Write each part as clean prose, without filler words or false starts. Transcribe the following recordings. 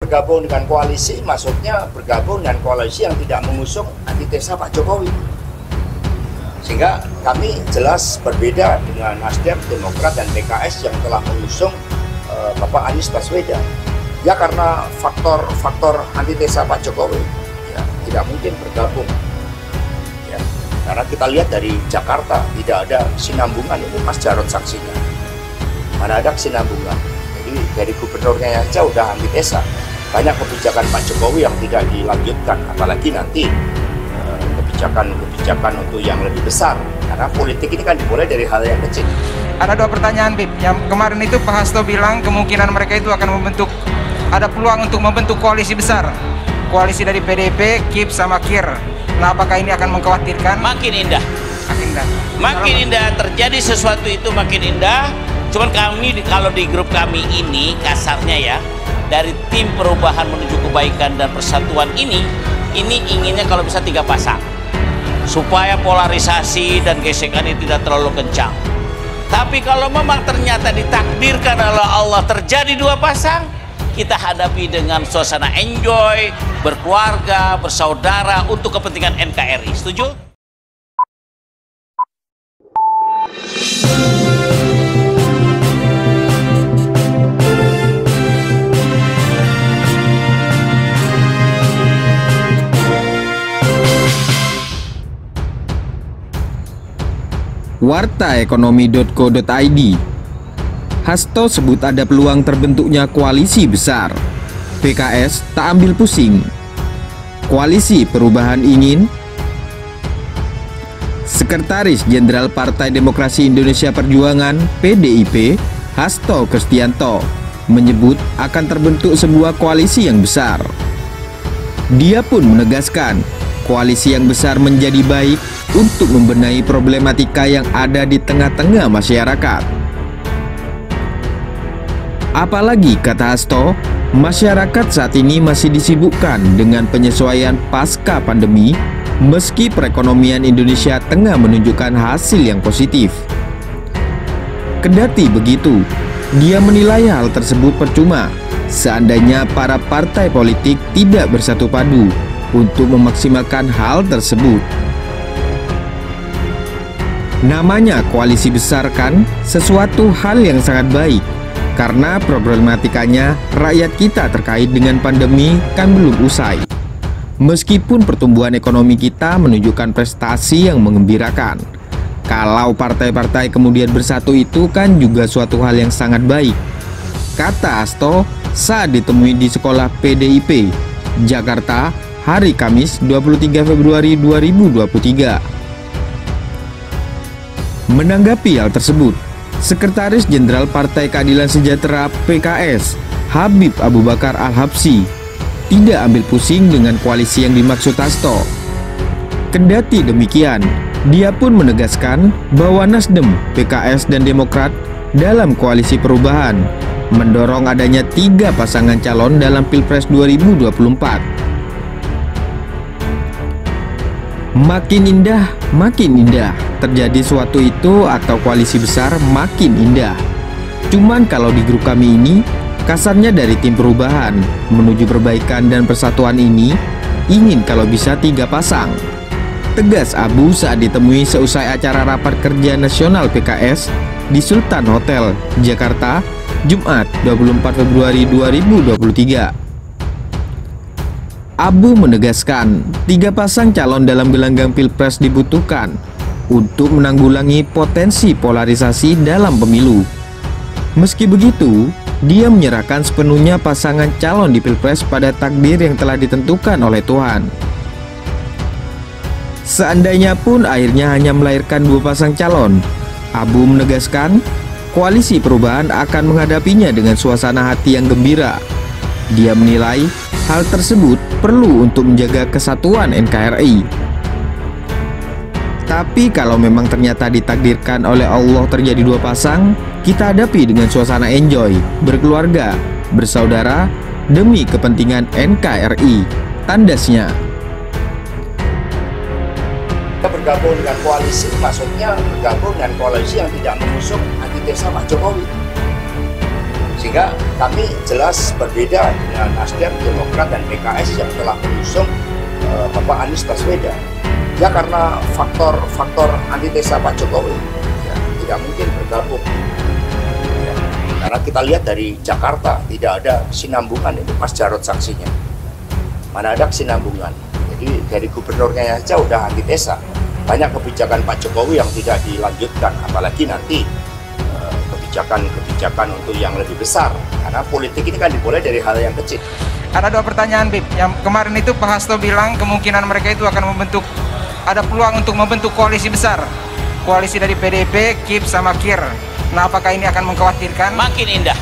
bergabung dengan koalisi, maksudnya bergabung dengan koalisi yang tidak mengusung antitesa Pak Jokowi. Sehingga kami jelas berbeda dengan Nasdem, Demokrat, dan PKS yang telah mengusung Bapak Anies Baswedan. Ya karena faktor antitesa Pak Jokowi, ya, tidak mungkin bergabung. Ya, karena kita lihat dari Jakarta tidak ada kesinambungan, ini Mas Jarod saksinya. Mana ada kesinambungan? Jadi dari gubernurnya aja udah antitesa. Banyak kebijakan Pak Jokowi yang tidak dilanjutkan, apalagi nanti kebijakan untuk yang lebih besar. Karena politik ini kan dimulai dari hal yang kecil. Ada dua pertanyaan, Bib. Yang kemarin itu Pak Hasto bilang kemungkinan mereka itu akan ada peluang untuk membentuk koalisi besar. Koalisi dari PDIP, KIP, sama KIR. Nah, apakah ini akan mengkhawatirkan? Makin indah. Makin indah, terjadi sesuatu itu makin indah. Cuman kami, kalau di grup kami ini, kasarnya ya, dari tim perubahan menuju kebaikan dan persatuan ini inginnya kalau bisa 3 pasang. Supaya polarisasi dan gesekan ini tidak terlalu kencang. Tapi kalau memang ternyata ditakdirkan oleh Allah terjadi 2 pasang, kita hadapi dengan suasana enjoy, berkeluarga, bersaudara untuk kepentingan NKRI. Setuju? Wartaekonomi.co.id. Hasto sebut ada peluang terbentuknya koalisi besar. PKS tak ambil pusing. Koalisi perubahan ingin. Sekretaris Jenderal Partai Demokrasi Indonesia Perjuangan (PDIP) Hasto Kristianto menyebut akan terbentuk sebuah koalisi yang besar. Dia pun menegaskan koalisi yang besar menjadi baik untuk membenahi problematika yang ada di tengah-tengah masyarakat. Apalagi, kata Hasto, masyarakat saat ini masih disibukkan dengan penyesuaian pasca pandemi, meski perekonomian Indonesia tengah menunjukkan hasil yang positif. Kendati begitu, dia menilai hal tersebut percuma seandainya para partai politik tidak bersatu padu untuk memaksimalkan hal tersebut. Namanya koalisi besar kan sesuatu hal yang sangat baik, karena problematikanya rakyat kita terkait dengan pandemi kan belum usai. Meskipun pertumbuhan ekonomi kita menunjukkan prestasi yang menggembirakan, kalau partai-partai kemudian bersatu itu kan juga suatu hal yang sangat baik, kata Hasto saat ditemui di sekolah PDIP, Jakarta, hari Kamis 23 Februari 2023. Menanggapi hal tersebut, Sekretaris Jenderal Partai Keadilan Sejahtera (PKS) Habib Abu Bakar Al-Habsyi tidak ambil pusing dengan koalisi yang dimaksud Hasto. Kendati demikian, dia pun menegaskan bahwa Nasdem, PKS, dan Demokrat dalam koalisi perubahan mendorong adanya 3 pasangan calon dalam Pilpres 2024. Makin indah, makin indah. Terjadi suatu itu atau koalisi besar makin indah. Cuman kalau di grup kami ini, kasarnya dari tim perubahan menuju perbaikan dan persatuan ini, ingin kalau bisa 3 pasang. Tegas Abu saat ditemui seusai acara rapat kerja nasional PKS di Sultan Hotel, Jakarta, Jumat 24 Februari 2023. Abu menegaskan 3 pasang calon dalam gelanggang Pilpres dibutuhkan untuk menanggulangi potensi polarisasi dalam pemilu. Meski begitu, dia menyerahkan sepenuhnya pasangan calon di Pilpres pada takdir yang telah ditentukan oleh Tuhan. Seandainya pun akhirnya hanya melahirkan 2 pasang calon, Abu menegaskan koalisi perubahan akan menghadapinya dengan suasana hati yang gembira. Dia menilai hal tersebut perlu untuk menjaga kesatuan NKRI. Tapi kalau memang ternyata ditakdirkan oleh Allah terjadi 2 pasang, kita hadapi dengan suasana enjoy, berkeluarga, bersaudara, demi kepentingan NKRI, tandasnya. Kita bergabung dengan koalisi, maksudnya bergabung dengan koalisi yang tidak mengusung antitesa Pak Jokowi. Sehingga kami jelas berbeda dengan Nasdem, PKS yang telah mengusung Bapak Anies Baswedan. Ya karena faktor antitesa Pak Jokowi, ya, tidak mungkin bergabung. Ya, karena kita lihat dari Jakarta tidak ada kesinambungan, itu Mas Jarod saksinya. Mana ada kesinambungan. Jadi dari gubernurnya saja udah antitesa. Banyak kebijakan Pak Jokowi yang tidak dilanjutkan, apalagi nanti kebijakan untuk yang lebih besar. Karena politik ini kan dimulai dari hal yang kecil. Ada 2 pertanyaan, Bib. Yang kemarin itu Pak Hasto bilang kemungkinan mereka itu akan ada peluang untuk membentuk koalisi besar. Koalisi dari PDIP, KIP, sama KIR. Nah, apakah ini akan mengkhawatirkan? Makin indah.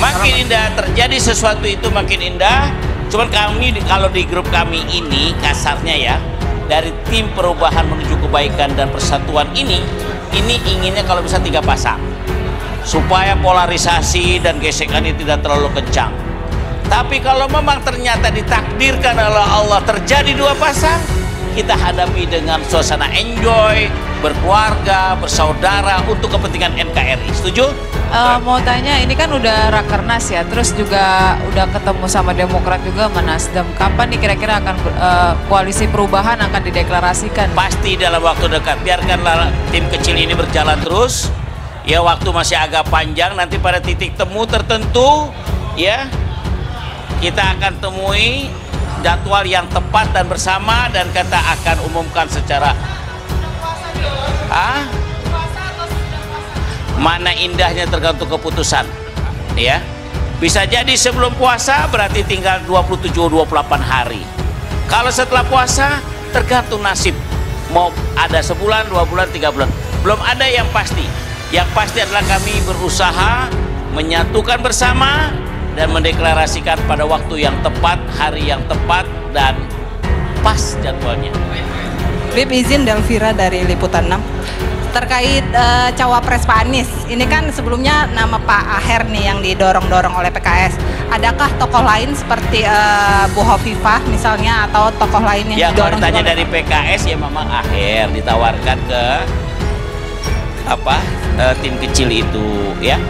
Makin indah, terjadi sesuatu itu makin indah. Cuman kami, kalau di grup kami ini, kasarnya ya, dari tim perubahan menuju kebaikan dan persatuan ini inginnya kalau bisa 3 pasang. Supaya polarisasi dan gesekannya tidak terlalu kencang. Tapi kalau memang ternyata ditakdirkan oleh Allah terjadi 2 pasang, kita hadapi dengan suasana enjoy, berkeluarga, bersaudara untuk kepentingan NKRI. Setuju? Mau tanya, ini kan udah rakernas ya, terus juga udah ketemu sama Demokrat juga sama Nasdem. Kapan nih kira-kira akan koalisi perubahan akan dideklarasikan? Pasti dalam waktu dekat. Biarkanlah tim kecil ini berjalan terus. Ya, waktu masih agak panjang, nanti pada titik temu tertentu ya kita akan temui jadwal yang tepat dan bersama, dan kita akan umumkan secara mana indahnya tergantung keputusan ya. Bisa jadi sebelum puasa berarti tinggal 27-28 hari. Kalau setelah puasa tergantung nasib, mau ada sebulan, 2 bulan, 3 bulan, belum ada yang pasti. Yang pasti adalah kami berusaha menyatukan bersama dan mendeklarasikan pada waktu yang tepat, hari yang tepat, dan pas jadwalnya. Bib, izin Delvira dari Liputan 6. Terkait cawapres Pak Anies, ini kan sebelumnya nama Pak Aher nih yang didorong-dorong oleh PKS. Adakah tokoh lain seperti Bu Hovifah misalnya, atau tokoh lain yang didorong? Kalau ditanya dari PKS ya memang Aher ditawarkan ke tim kecil itu ya.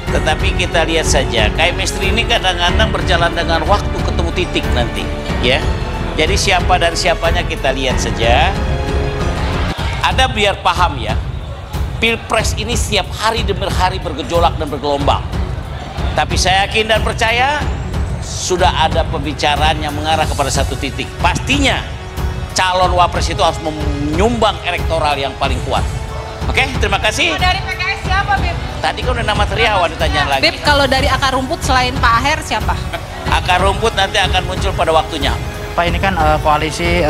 Tetapi kita lihat saja, chemistry ini kadang-kadang berjalan dengan waktu, ketemu titik nanti ya. Jadi siapa dan siapanya kita lihat saja. Ada biar paham ya, Pilpres ini setiap hari demi hari bergejolak dan bergelombang. Tapi saya yakin dan percaya sudah ada pembicaraan yang mengarah kepada satu titik. Pastinya calon wapres itu harus menyumbang elektoral yang paling kuat. Oke, terima kasih. Kalau dari PKS siapa, Bib? Tadi kan udah nama Triawan ditanya lagi. Bib, kalau dari akar rumput selain Pak Aher siapa? Akar rumput nanti akan muncul pada waktunya. Pak, ini kan koalisi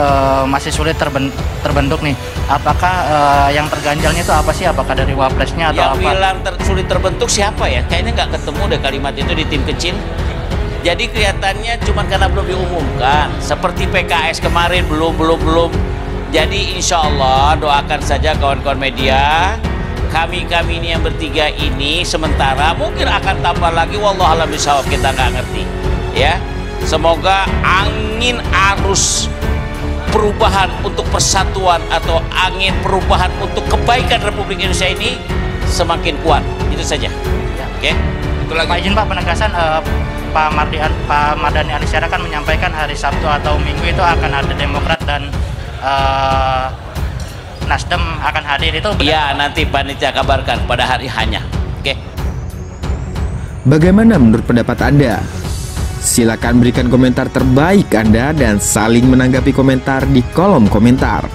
masih sulit terbentuk nih. Apakah yang terganjalnya itu apa sih? Apakah dari wapresnya atau yang apa? Yang bilang sulit terbentuk siapa ya? Kayaknya nggak ketemu deh kalimat itu di tim kecil. Jadi kelihatannya cuma karena belum diumumkan. Seperti PKS kemarin belum. Jadi insya Allah doakan saja kawan-kawan media. Kami ini yang bertiga ini sementara mungkin akan tambah lagi. Wallahualam bishawab, kita nggak ngerti. Ya. Semoga angin arus perubahan untuk persatuan atau angin perubahan untuk kebaikan Republik Indonesia ini semakin kuat. Itu saja. Oke. Pak, izin Pak, penegasan Pak Mardhani Alisera kan menyampaikan hari Sabtu atau Minggu itu akan ada Demokrat dan Nasdem akan hadir, itu benar? Iya, nanti panitia kabarkan pada hari hanya. Oke. Bagaimana menurut pendapat Anda? Silakan berikan komentar terbaik Anda dan saling menanggapi komentar di kolom komentar.